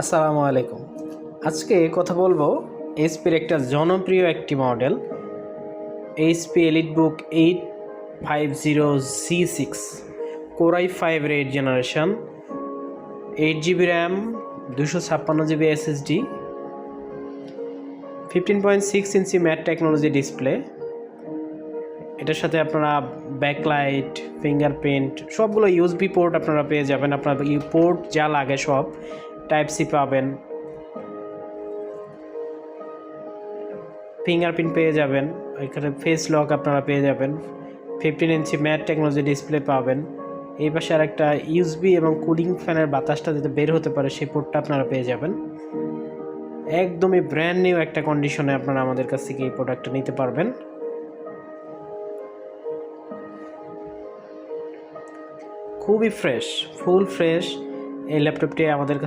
আসসালামু আলাইকুম। আজকে কথা বলবো এইচপির একটা জনপ্রিয় একটি model HP EliteBook 850C6 Core i5 এর 8 generation, 8GB RAM, 256GB SSD, 15.6 ইঞ্চি ম্যাট টেকনোলজি ডিসপ্লে। এটার সাথে আপনারা ব্যাকলাইট, ফিঙ্গারপ্রিন্ট সবগুলো ইউএসবি পোর্ট আপনারা পেয়ে যাবেন। আপনার পোর্ট যা লাগে সব, টাইপ সি পাবেন, ফিঙ্গারপ্রিন্ট পেয়ে যাবেন, এখানে ফেস লক আপনারা পেয়ে যাবেন, 15 ইঞ্চি ম্যাট টেকনোলজি ডিসপ্লে পাবেন। এই পাশে আর একটা ইউএসবি এবং কুলিং ফ্যানের বাতাসটা যাতে বের হতে পারে সেই পোর্টটা আপনারা পেয়ে যাবেন। একদমই ব্র্যান্ড নিউ একটা কন্ডিশনে আপনারা আমাদের কাছ থেকে এই প্রোডাক্টটা নিতে পারবেন। খুবই ফ্রেশ, ফুল ফ্রেশ এই ল্যাপটপটি আমাদের কাছে